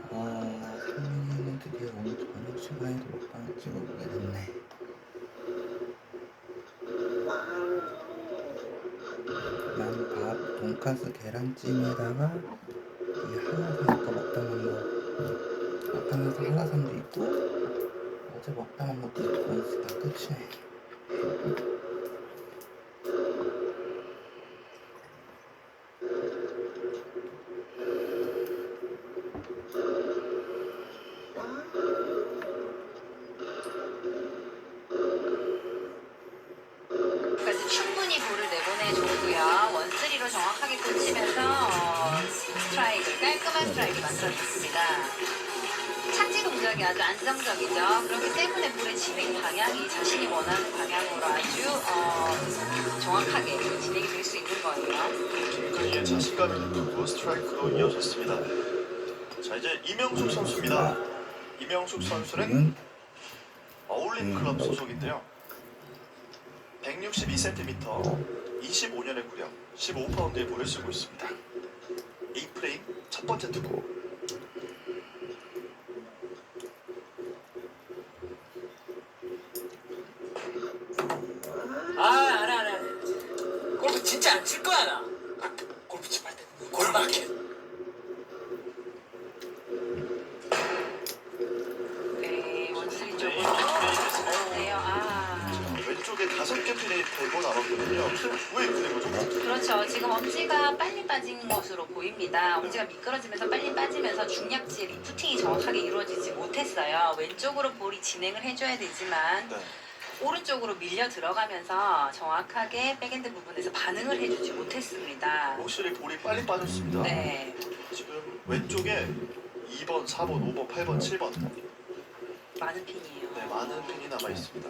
상민이는 드디어 오늘 저녁 시간에도 먹방을 찍어보게 됐네. 난 밥, 돈가스, 계란찜에다가 이 한라산 아까 먹다 남은 거, 아까는 한라산도 있고 어제 먹다 남은 것도 있고 다 끝이네. 충분히 볼을 내보내줬고요. 원쓰리로 정확하게 꽂히면서 스트라이크, 깔끔한 스트라이크 만들어줬습니다. 착지 동작이 아주 안정적이죠. 그렇기 때문에 볼의 진행 방향이 자신이 원하는 방향으로 아주 정확하게 진행이 될 수 있는 거예요. 굉장히 자신감 있는 투구 스트라이크로 이어졌습니다. 자, 이제 이명숙 선수입니다. 이명숙 선수는 어울림 클럽 소속인데요. 162cm, 25년의 구력, 15파운드의 볼을 쓰고 있습니다. A프레임 첫 번째 투구. 알아. 골프 진짜 안 칠 거야, 나. 골프 칠 때 골마켓. 네, 원쓰리 쪽으로. 왼쪽에 5개 핀이 대고 나왔거든요. 왜 그런 거죠? 그렇죠. 지금 엄지가 빨리 빠진 것으로 보입니다. 엄지가 미끄러지면서 빨리 빠지면서 중약지 리프팅이 정확하게 이루어지지 못했어요. 왼쪽으로 볼이 진행을 해줘야 되지만 네. 오른쪽으로 밀려 들어가면서 정확하게 백엔드 부분에서 반응을 해주지 못했습니다. 확실히 볼이 빨리 빠졌습니다. 네. 지금 왼쪽에 2번, 4번, 5번, 8번, 7번 많은 핀이에요. 네, 많은 핀이 남아 있습니다.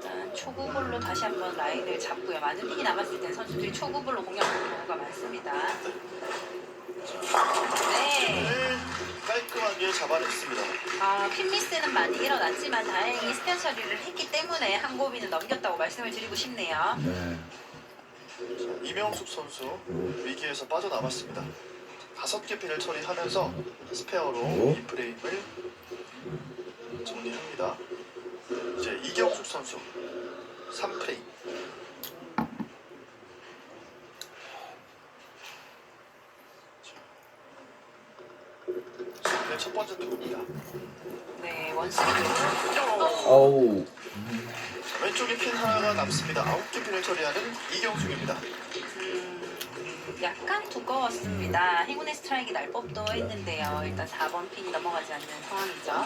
일단 초구볼로 다시 한번 라인을 잡고요. 많은 핀이 남았을 때 선수들이 초구볼로 공략하는 경우가 많습니다. 네. 네, 깔끔하게 잡아냈습니다. 핀 미스는 많이 일어났지만 다행히 스페어 처리를 했기 때문에 한 고비는 넘겼다고 말씀을 드리고 싶네요. 네. 자, 이명숙 선수 위기에서 빠져나왔습니다. 5개 핀을 처리하면서 스페어로 이 프레임을 정리합니다. 이제 이경숙 선수 3프레임. 네, 첫 번째 투구입니다. 네, 원스리 어우. 왼쪽에 핀 하나가 남습니다. 9개 핀을 처리하는 이경숙입니다. 약간 두꺼웠습니다. 행운의 스트라이크 날 법도 했는데요. 일단 4번 핀이 넘어가지 않는 상황이죠.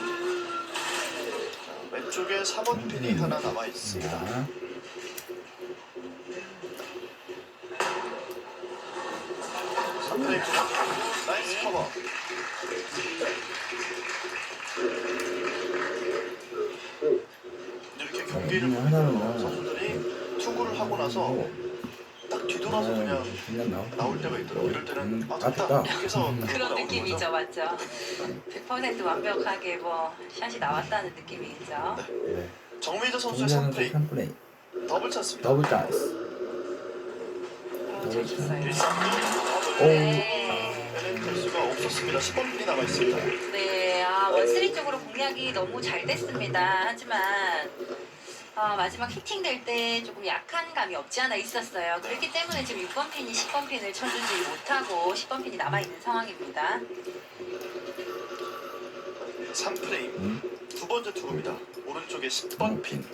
왼쪽에 4번 핀이 하나 남아 있습니다. 자, 3프레임 나이스 커버. 이렇게 경기를 보면 선수들이 투구를 하고 나서 딱 뒤돌아서 그냥 나올 때가 있더라고요. 이럴 때는 됐다 이렇게 해서 그런 느낌이죠, 맞죠? 100% 완벽하게 샷이 나왔다는 느낌이겠죠. 네. 정미재 선수의 3프레임 3플레이. 더블 찬스입니다. 더블 찬스. 잘 쳤어요. 1-3 네. 빼는 될 수가 없었습니다. 10번 핀이 남아 있습니다. 네, 원쓰리 쪽으로 공략이 너무 잘 됐습니다. 하지만 마지막 히팅 될 때 조금 약한 감이 없지 않아 있었어요. 그렇기 때문에 지금 6번 핀이 10번 핀을 쳐주지 못하고 10번 핀이 남아있는 상황입니다. 3프레임 두 번째 투구입니다. 오른쪽에 10번 핀.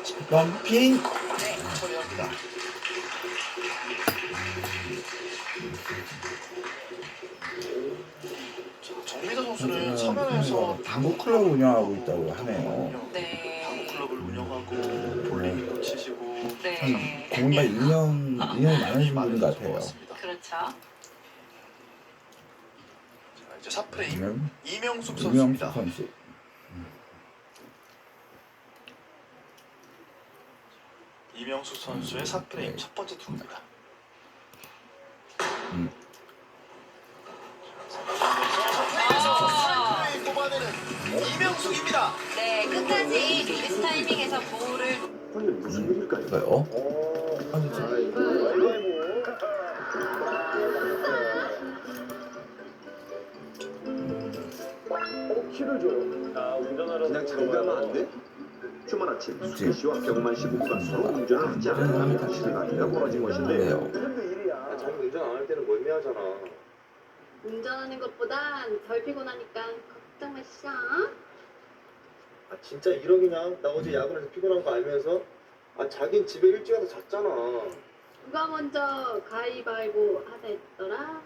10번 핀. 네. 처리합니다. 정미재 선수는 서면에서 당구 클럽 운영하고 있다고 하네요. 네. 당구 클럽을 운영하고 볼링도 치시고 네. 뭔가 인연이 많으신 분 같아요. 그렇죠. 자, 이제 4프레임 이명숙 이명숙 선수입니다. 선수. 이명숙 선수의 4프레임 첫 번째 투구입니다. 뽑아내는 이명숙입니다. 네, 끝까지 리리스 타이밍에서 볼을 뭐요? 아, 진짜. 키를 줘요. 아, 운전하러 그냥 잠가면 안 돼? 주말 아침 수기 씨와 병만 씨 부부가 서로 운전을 하지 않는 실랑이가 벌어진 것인데요. 요즘도 일이야. 자기 운전 안 할 때는 멀미하잖아. 운전하는 것보단 덜 피곤하니까 걱정 마시오. 아 진짜 이러기냐? 나 어제 야근해서 피곤한 거 알면서? 아 자긴 집에 일찍 와서 잤잖아. 누가 먼저 가위바위보 하자 했더라?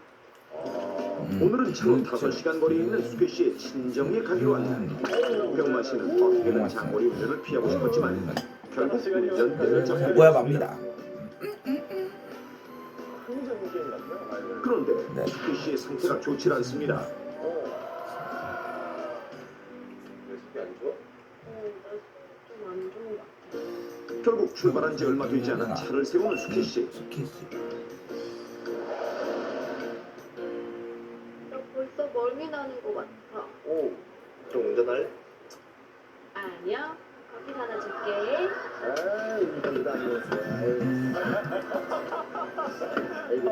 오늘은 차로 5시간 거리에 있는 수기 씨의 친정에 가기로 한 날. 병만 씨는 어떻게든 장거리 운전을 피하고 싶었지만 결국 운전대를 잡게 뭐야 됐습니다. 맙니다. 흥정 게임 같아요. 그런데 네. 수기 씨의 상태가 좋지 않습니다. 왜 속이 안 좋아? 좀 안 좋은 것 같아. 결국 출발한 지 얼마 되지 않아 차를 세우는 수기 씨. 스키 씨. 나 벌써 멀미 나는 것 같아. 오, 그럼 운전할래? 아니야. 커피 하나 줄게. 아, 운전도 아니었어.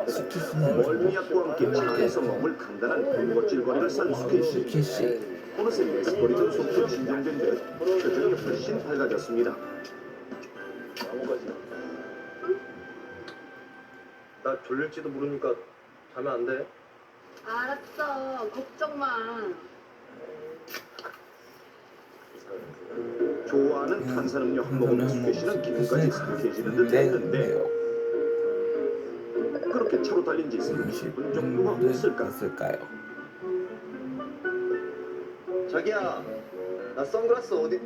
스키 씨는 멀미약과 함께 차 안에서 먹을 간단한 군것질거리를 산 수기 씨. 스키 씨. 어느새 메스거리던 속도 진정된 듯 표정이 훨씬 밝아졌습니다. 아무까지. 나 졸릴지도 모르니까 자면 안 돼. 알았어. 걱정 마. 좋아하는 탄산음료 한 모금 수기 씨는 기분까지 상쾌해지는 듯 했는데 그렇게 차로 달린 지 30분 정도가 됐을까? 됐을까요? 자기야, 나 선글라스 어디?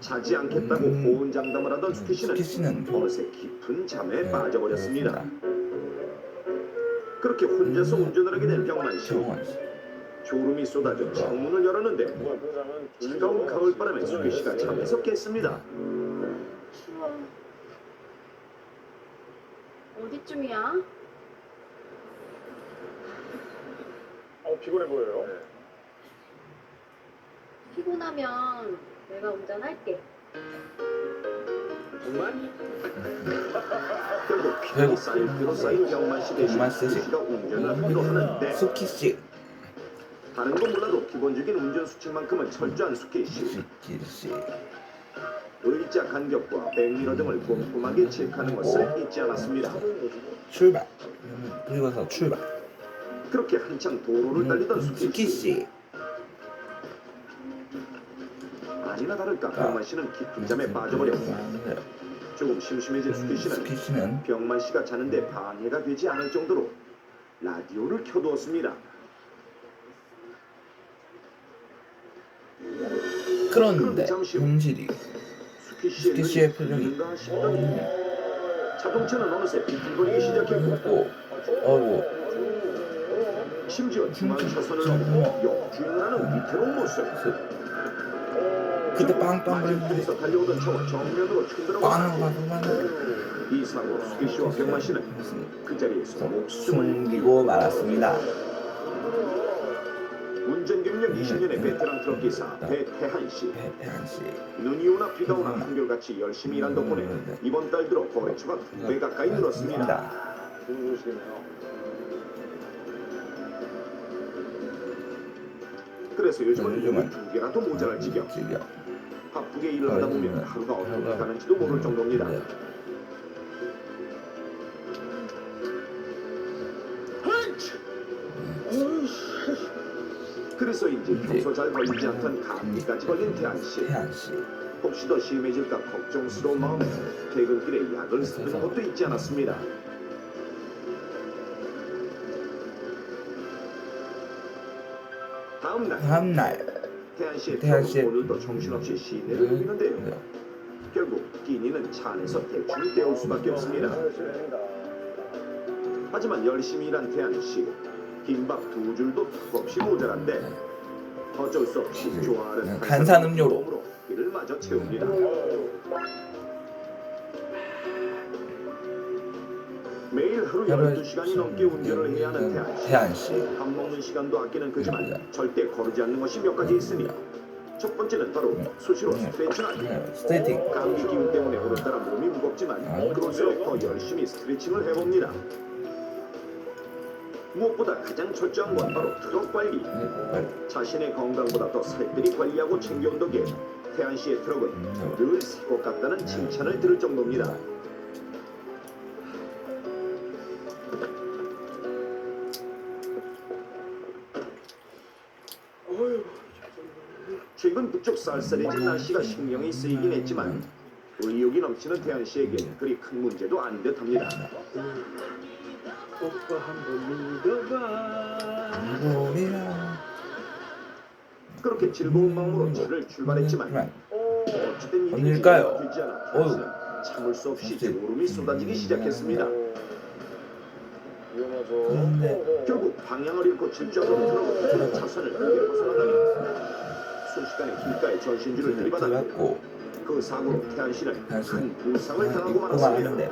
자지 않겠다고 호언장담을 하던 수기 스키 씨는 씨는 어느새 깊은 잠에 네, 빠져버렸습니다. 그렇습니다. 그렇게 혼자서 운전을 하게 된 병만 씨. 병원 씨. 졸음이 쏟아져 창문을 열었는데 누가 그러자면 차가운 가을바람에 수기 씨가 잠에서 깼습니다. 추워. 어디쯤이야? 피곤해 보여요. 피곤하면 내가 운전할게. 정말? 결국 피로 쌓인 피로 쌓인 병만 씨 대신 병만 씨. 수기 씨가 운전을 하기로 하는데 스키 씨. 다른 건 몰라도 기본적인 운전 수칙만큼은 철저한 수기 씨. 스키 씨. 의자 간격과 백미러 등을 꼼꼼하게 체크하는 것을 잊지 않았습니다. 출발. 그리고서 출발. 그렇게 한창 도로를 달리던 수기 스키 씨. 씨. 아니나 다를까 병만 씨는 깊은 잠에 빠져버렸고 조금 심심해진 수기 스키 씨는 씨는 병만 씨가 자는데 방해가 되지 않을 정도로 라디오를 켜두었습니다. 그런데 잠시 후 현실이 수기 스키 씨의 표정이 뭔가 싶더니 자동차는 어느새 비틀거리기 시작했고 어우 심지어 중앙 차선을 넘어 역주행을 하는 위태로운 모습. 그때 빵빵 거리는데 맞은편에서 달려오던 차와 정면으로 충돌하고 빵 가서만 이 사고로 수기 씨와 병만 씨는 그 자리에서 목숨을 숨기고 말았습니다. 운전 경력 20년의 베테랑 트럭 기사 배태한 씨. 배태한 씨. 눈이 오나 비가 오나 한결같이 열심히 일한 덕분에 이번 달 들어 거래처가 2배 가까이 늘었습니다. 좋은 소식이네요. 그래서 요즘은 2개라도 모자랄 지경. 지겨. 바쁘게 일을 하다 보면 하루가 어떻게 가는지도 모를 정도입니다. 그래서인지 평소 잘 걸리지 않던 감기까지 걸린 태안 씨. 태한 씨. 혹시 더 심해질까 걱정스러운 마음에 퇴근길에 약을 쓰는 것도 잊지 않았습니다. 다음 날 태안 씨의 태안 씨의 오늘도 정신없이 시내를 누비는데요. 결국 끼니는 차 안에서 대충 때울 수밖에 없습니다. 하지만 열심히 일한 태안 씨, 김밥 2줄도 턱없이 모자란데 어쩔 수 없이 좋아하는 탄산음료로 이를 마저 채웁니다. 매일 하루 12시간이 넘게 운전을 해야 하는 태안 씨. 밥 먹는 시간도 아끼는 그지만 절대 거르지 않는 것이 몇 가지 있으니 첫 번째는 바로 수시로 스트레칭하기. 스트레칭. 감기 기운 때문에 오늘따라 몸이 무겁지만 그럴수록 더 열심히 스트레칭을 해봅니다. 무엇보다 가장 철저한 건 바로 트럭 관리. 자신의 건강보다 더 살뜰히 관리하고 챙겨온 덕에 태한 씨의 트럭은 늘 새 것 같다는 칭찬을 들을 정도입니다. 최근 부쩍 쌀쌀해진 날씨가 신경이 쓰이긴 했지만 의욕이 넘치는 태한 씨에겐 그리 큰 문제도 아닌 듯합니다. 오빠 한번 믿어봐. 물이라 그렇게 즐거운 마음으로 차를 출발했지만 어찌된 일인지 어딜까요? 되지 않아 태한씨는 참을 수 없이 졸음이 쏟아지기 시작했습니다. 위험하죠. 근데 결국 방향을 잃고 질주하던 트럭은 차선을 크게 벗어나가니 순식간에 길가에 전신주를 들이받았고 들어갔고 그 사고로 태한 씨는 태한 큰 부상을 당하고 입고 말았습니다. 말았는데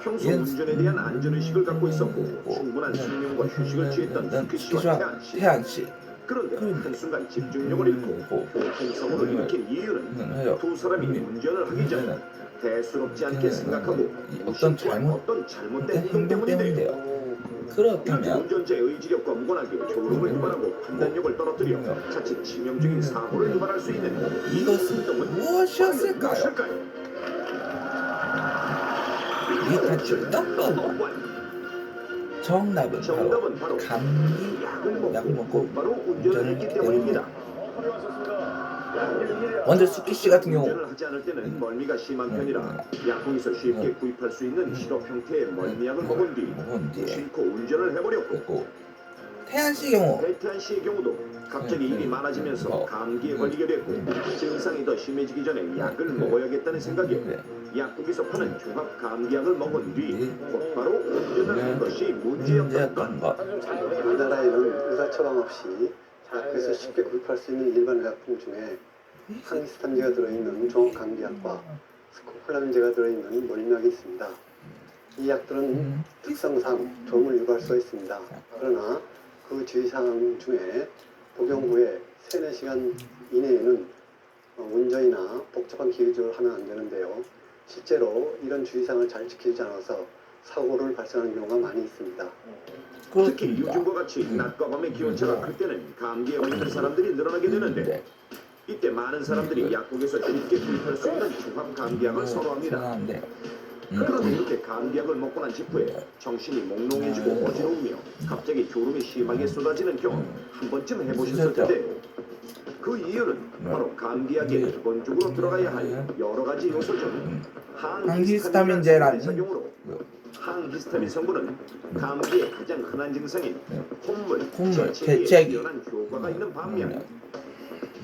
평소 이런 운전에 대한 안전의식을 갖고 있었고 충분한 수면과 휴식을 취했던 스키 씨와 태한 씨. 태한 씨 그런데 그런데 한순간 집중력을 잃고 교통사고를 일으킨 이유는 두 사람이 운전을 하기 전 대수롭지 않게 생각하고 어떤 어떤 잘못된 행동 때문인데요. 때문인데요. 이렇게 그렇다면 운전자의 의지력과 무관하게 졸음을 유발하고 판단력을 떨어뜨려 자칫 치명적인 사고를 유발할 수 있는 이것은 행동은 무엇이었을까요? 무엇일까요? 이 탈출 넘버원 정답은 바로 감기 약을 먹고 바로 운전을 했기 때문입니다. 먼저 수키 씨 같은 경우 운전을 하지 않을 때는 멀미가 심한 편이라 약국에서 쉽게 구입할 수 있는 시럽 형태의 멀미약을 먹은 뒤 무심코 운전을 해버렸고 그리고 태한 씨 경우 배태한 씨의 경우도 갑자기 일이 많아지면서 감기에 걸리게 됐고 증상이 더 심해지기 전에 약을 먹어야겠다는 생각에 약국에서 파는 종합 감기약을 먹은 뒤 곧바로 운전을 한 것이 문제였던 것. 우리나라에는 의사 처방 없이 약국에서 쉽게 구입할 수 있는 일반 의약품 중에 항히스타민제가 들어있는 종합 감기약과 스코폴라민제가 들어있는 멀미약이 있습니다. 이 약들은 특성상 졸음을 유발할 수가 있습니다. 그러나 그 주의사항 중에 복용 후에 3-4시간 이내에는 운전이나 복잡한 기교조를 하면 안 되는데요. 실제로 이런 주의사항을 잘 지키지 않아서 사고를 발생하는 경우가 많이 있습니다. 특히 요즘과 같이 낮과 밤의 기온차가 클 때는 감기에 걸리는 사람들이 늘어나게 되는데 이때 많은 사람들이 약국에서 쉽게 구입할 수 있는 종합 감기약을 선호합니다. 그런데 이렇게 감기약을 먹고 난 직후에 정신이 몽롱해지고 어지러우며 갑자기 졸음이 심하게 쏟아지는 경험 한 번쯤 해보셨을 텐데 그 이유는 바로 감기약에 기본적으로 들어가야 할 여러 가지 요소 중 항히스타민제라는 작용으로 항히스타민 성분은 감기의 가장 흔한 증상인 콧물, 재채기에 뛰어난 효과가 있는 반면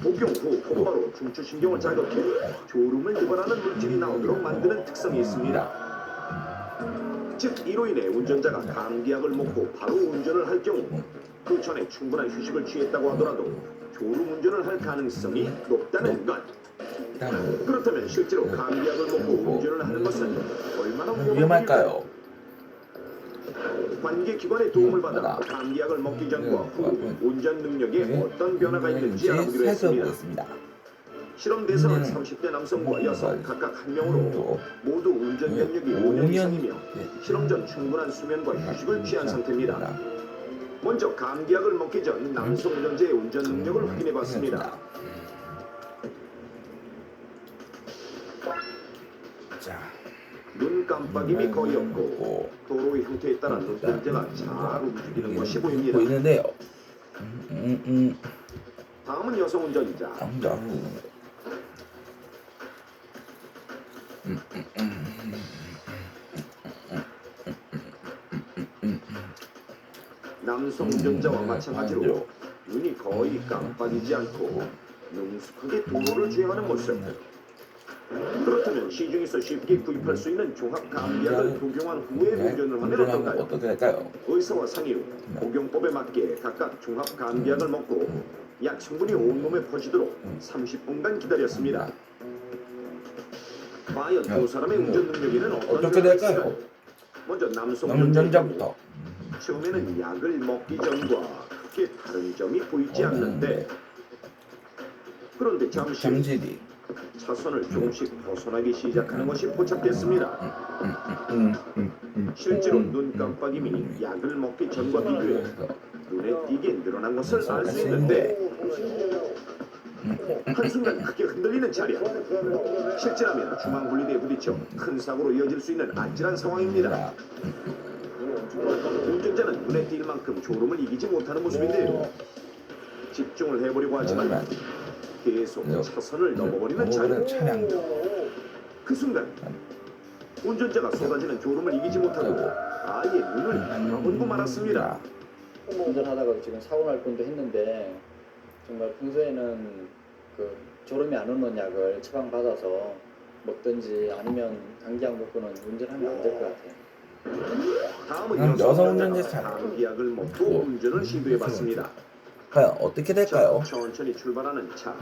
복용 후 곧바로 중추신경을 자극해 졸음을 유발하는 물질이 나오도록 만드는 특성이 있습니다. 즉 이로 인해 운전자가 감기약을 먹고 바로 운전을 할 경우 그 전에 충분한 휴식을 취했다고 하더라도 졸음 운전을 할 가능성이 높다는 것. 그렇다면 실제로 감기약을 먹고 운전을 하는 것은 얼마나 위험할까요? 관계기관의 도움을 받아 감기약을 먹기 전과 후 운전 능력에 어떤 변화가 있는지 알아보기로 했습니다. 실험 대상은 30대 남성과 여성 각각 한 명으로 모두 운전 경력이 5년 이상이며 실험 전 충분한 수면과 휴식을 취한 상태입니다. 먼저 감기약을 먹기 전 남성 운전자의 운전 능력을 확인해 봤습니다. 눈 깜빡임이 거의 없고 도로의 형태에 따라 눈동자가 잘 움직이는 것이 보입니다. 보이는데요. 다음은 여성 운전자. 남성 운전자와 마찬가지로 눈이 거의 깜빡이지 않고 능숙하게 도로를 주행하는 모습. 그렇다면 시중에서 쉽게 구입할 수 있는 종합 감기약을 복용한 후에 운전을 하면 어떨까요? 어떻게 할까요? 의사와 상의 후 복용법에 맞게 각각 종합 감기약을 먹고 약 성분이 온몸에 퍼지도록 30분간 기다렸습니다. 과연 두 사람의 운전 능력에는 어떻게 될까요? 먼저 남성 운전자부터 처음에는 약을 먹기 전과 크게 다른 점이 보이지 않는데 그런데 잠시 뒤 차선을 조금씩 벗어나기 시작하는 것이 포착됐습니다. 실제로 눈 깜빡임이 약을 먹기 전과 비교해 눈에 띄게 늘어난 것을 알 수 있는데 한순간 크게 흔들리는 차량. 실제라면 중앙분리대에 부딪혀 큰 사고로 이어질 수 있는 아찔한 상황입니다. 운전자는 눈에 띌 만큼 졸음을 이기지 못하는 모습인데요. 집중을 해보려고 하지만 계속 차선을 넘어버리는 차량. 그 순간 운전자가 쏟아지는 졸음을 이기지 못하고 아예 눈을 감아버리고 말았습니다. 운전하다가 지금 사고 날 뻔도 했는데 정말 평소에는 그 졸음이 안 오는 약을 처방받아서 먹든지 아니면 감기약 먹고는 운전하면 안 될 것 같아요. 다음은 여성 운전자 감기약을 먹고 운전을 시도해봤습니다. 과연 어떻게 될까요? 천천히 출발하는 차.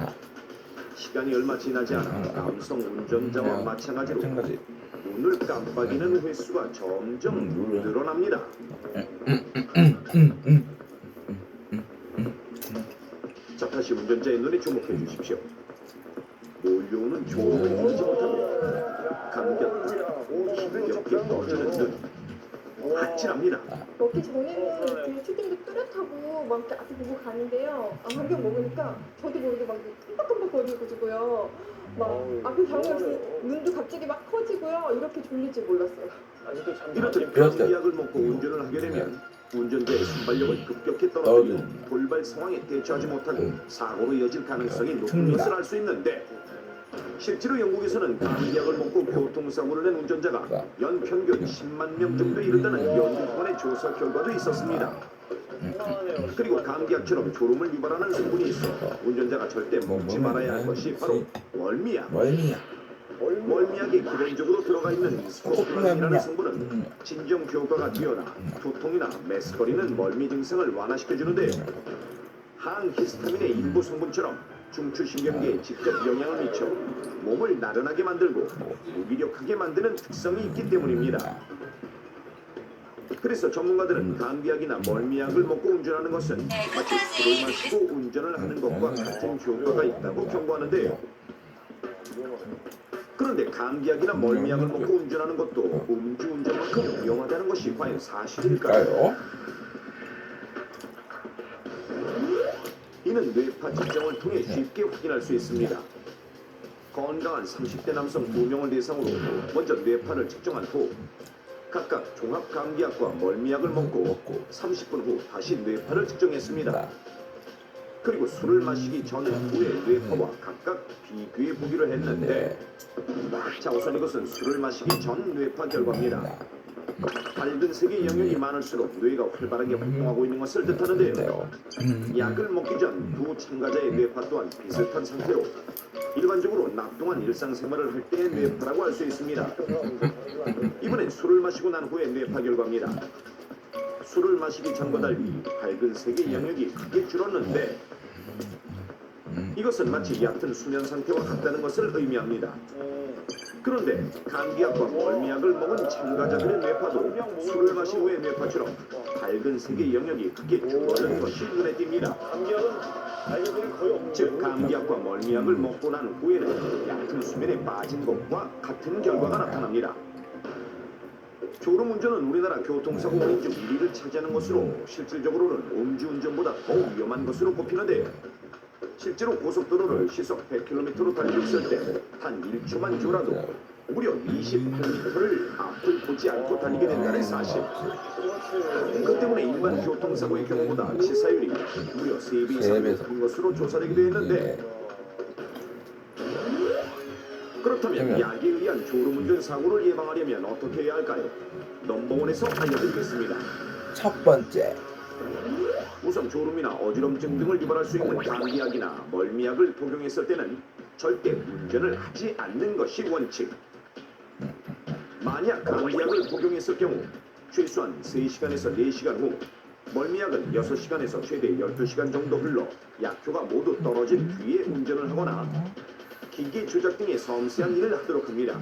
시간이 얼마 지나지 않아 남성 운전자와 마찬가지로 눈을 깜빡이는 횟수가 점점 늘어납니다. 자, 다시 운전자의 눈에 주목해 주십시오. 몰려오는 졸음을 이기지 못하고 감겼다 힘겹게 꺼지는 눈. 아찔합니다. 먹기 전에는 되게 튜딩도 뚜렷하고 막 이렇게 앞에 보고 가는데요. 한 병 먹으니까 저도 모르게 막 깜빡깜빡거리고요. 막 앞에 병이 없이 눈도 갑자기 막 커지고요. 이렇게 졸릴 줄 몰랐어요. 아직도 잠 이렇듯 감기약을 먹고 운전을 하게 되면 운전자의 순발력은 급격히 떨어지고 돌발 상황에 대처하지 못하고 사고로 이어질 가능성이 높은 것을 알 수 있는데 실제로 영국에서는 감기약을 먹고 교통사고를 낸 운전자가 연평균 10만 명 정도에 이른다는 연구기관의 조사 결과도 있었습니다. 그리고 감기약처럼 졸음을 유발하는 성분이 있어 운전자가 절대 먹지 말아야 할 것이 바로 멀미약. 멀미약에 기본적으로 들어가 있는 스코폴라민이라는 성분은 진정 효과가 뛰어나 두통이나 메스꺼리는 멀미 증상을 완화시켜주는데요. 항히스타민의 일부 성분처럼 중추신경계에 직접 영향을 미쳐 몸을 나른하게 만들고 무기력하게 만드는 특성이 있기 때문입니다. 그래서 전문가들은 감기약이나 멀미약을 먹고 운전하는 것은 마치 술을 마시고 운전을 하는 것과 같은 효과가 있다고 경고하는데요. 그런데 감기약이나 멀미약을 먹고 운전하는 것도 음주운전만큼 위험하다는 것이 과연 사실일까요? 이는 뇌파 측정을 통해 쉽게 확인할 수 있습니다. 건강한 30대 남성 2명을 대상으로 먼저 뇌파를 측정한 후 각각 종합감기약과 멀미약을 먹고 30분 후 다시 뇌파를 측정했습니다. 그리고 술을 마시기 전 후의 뇌파와 각각 비교해 보기로 했는데 자, 우선 이것은 술을 마시기 전 뇌파 결과입니다. 밝은 색의 영역이 많을수록 뇌가 활발하게 활동하고 있는 것을 뜻하는데요. 약을 먹기 전 두 참가자의 뇌파 또한 비슷한 상태로 일반적으로 낮 동안 일상생활을 할 때의 뇌파라고 할 수 있습니다. 이번엔 술을 마시고 난 후의 뇌파 결과입니다. 술을 마시기 전과 달리 밝은 색의 영역이 크게 줄었는데 이것은 마치 얕은 수면 상태와 같다는 것을 의미합니다. 그런데 감기약과 멀미약을 먹은 참가자들의 뇌파도 술을 마신 후의 뇌파처럼 밝은 색의 영역이 크게 줄어든 것이 눈에 띕니다. 즉 감기약과 멀미약을 먹고 난 후에는 얕은 수면에 빠진 것과 같은 결과가 나타납니다. 졸음운전은 우리나라 교통사고 원인 중 1위를 차지하는 것으로 실질적으로는 음주운전보다 더 위험한 것으로 꼽히는데요. 실제로 고속도로를 시속 100km로 달리고 있을 때 단 1초만 졸아도 무려 28m를 앞을 보지 않고 달리게 된다는 사실. 그 때문에 일반 교통사고의 경우보다 치사율이 무려 3배 이상 높은 것으로 조사되기도 했는데 그렇다면 약에 의한 졸음운전 사고를 예방하려면 어떻게 해야 할까요? 넘버원에서 알려드리겠습니다. 첫 번째, 우선 졸음이나 어지럼증 등을 유발할 수 있는 감기약이나 멀미약을 복용했을 때는 절대 운전을 하지 않는 것이 원칙. 만약 감기약을 복용했을 경우 최소한 3시간에서 4시간 후 멀미약은 6시간에서 최대 12시간 정도 흘러 약효가 모두 떨어진 뒤에 운전을 하거나 기계 조작 등의 섬세한 일을 하도록 합니다.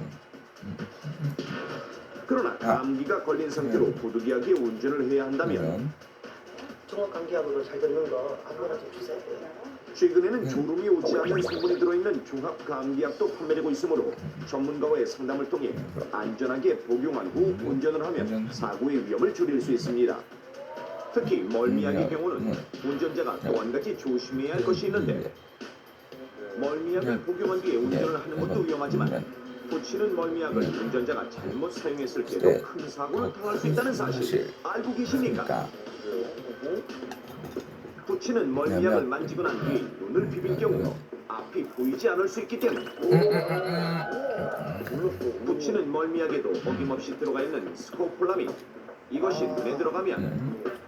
그러나 감기가 걸린 상태로 부득이하게 운전을 해야 한다면 종합 감기약으로 잘 듣는 거 아무거나 좀 주세요. 최근에는 졸음이 오지 않는 성분이 들어있는 종합 감기약도 판매되고 있으므로 전문가와의 상담을 통해 안전하게 복용한 후 운전을 하면 사고의 위험을 줄일 수 있습니다. 특히 멀미약의 경우는 운전자가 또 한 가지 조심해야 할 것이 있는데 멀미약을 복용한 뒤에 운전을 하는 것도 위험하지만 붙이는 멀미약을 운전자가 잘못 사용했을 때도 큰 사고를 당할 수 있다는 사실 알고 계십니까? 붙이는 멀미약을 만지고 난 뒤 눈을 비빌 경우 앞이 보이지 않을 수 있기 때문에 붙이는 멀미약에도 어김없이 들어가 있는 스코폴라민 이것이 눈에 들어가면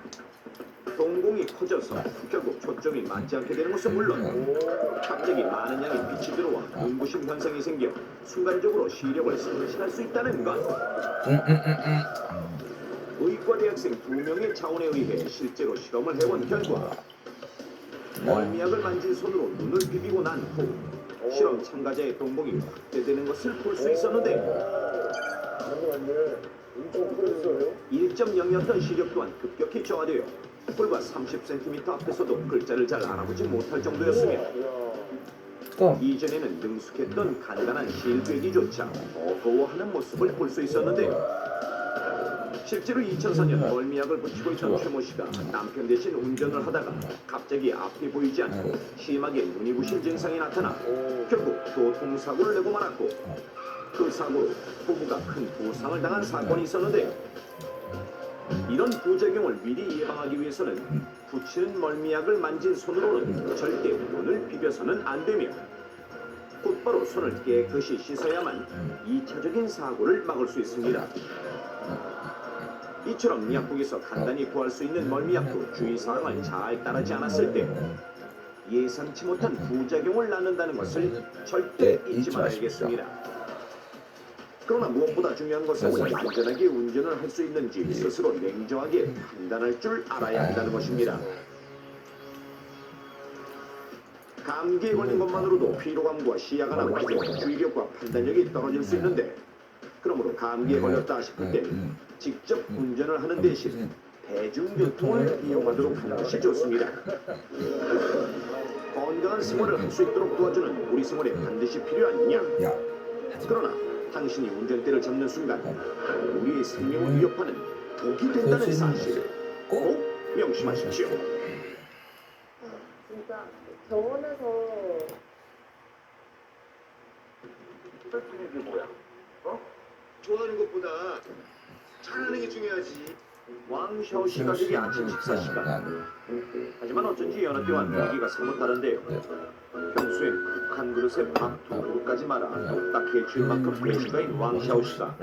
동공이 커져서 결국 초점이 맞지 않게 되는 것은 물론 갑자기 많은 양의 빛이 들어와 눈부심 현상이 생겨 순간적으로 시력을 상실할 수 있다는 것. 의과대학생 2명의 자원에 의해 실제로 실험을 해본 결과 멀미약을 만진 손으로 눈을 비비고 난 후 실험 참가자의 동공이 확대되는 것을 볼 수 있었는데 1.0이었던 시력 또한 급격히 저하되어 불과 30cm 앞에서도 글자를 잘 알아보지 못할 정도였으며 이전에는 능숙했던 간단한 실되기조차 어거워하는 모습을 볼 수 있었는데요. 실제로 2004년 멀미약을 붙이고 있던 최모 씨가 남편 대신 운전을 하다가 갑자기 앞이 보이지 않고 심하게 눈이 부신 증상이 나타나 결국 교통사고를 내고 말았고 그 사고로 부부가 큰 부상을 당한 사건이 있었는데요. 이런 부작용을 미리 예방하기 위해서는 붙이는 멀미약을 만진 손으로는 절대 눈을 비벼서는 안 되며 곧바로 손을 깨끗이 씻어야만 2차적인 사고를 막을 수 있습니다. 이처럼 약국에서 간단히 구할 수 있는 멀미약도 주의사항을 잘 따르지 않았을 때 예상치 못한 부작용을 낳는다는 것을 절대 잊지 말아야겠습니다. 그러나 무엇보다 중요한 것은 안전하게 운전을 할 수 있는지 스스로 냉정하게 판단할 줄 알아야 한다는 것입니다. 감기에 걸린 것만으로도 피로감과 시야가 나빠지고 주의력과 판단력이 떨어질 수 있는데 그러므로 감기에 걸렸다 싶을 때는 직접 운전을 하는 대신 대중교통을 이용하도록 하는 것이 좋습니다. 건강한 생활을 할 수 있도록 도와주는 우리 생활에 반드시 필요한 약. 그러나 당신이 운전대를 잡는 순간 우리의 생명을 위협하는 독이 된다는 사실을 꼭 명심하십시오. 진짜 병원에서 게 뭐야? 좋아하는 것보다 잘하는 게 중요하지. 왕샤오 씨 가족이 아침 식사 시간. 하지만 어쩐지 여느 때와 분위기가 사뭇 다른데요. 평소엔 한 그릇에 밥 2그릇까지 말아 똑딱히 해줄 만큼 배식가인 왕샤오 씨가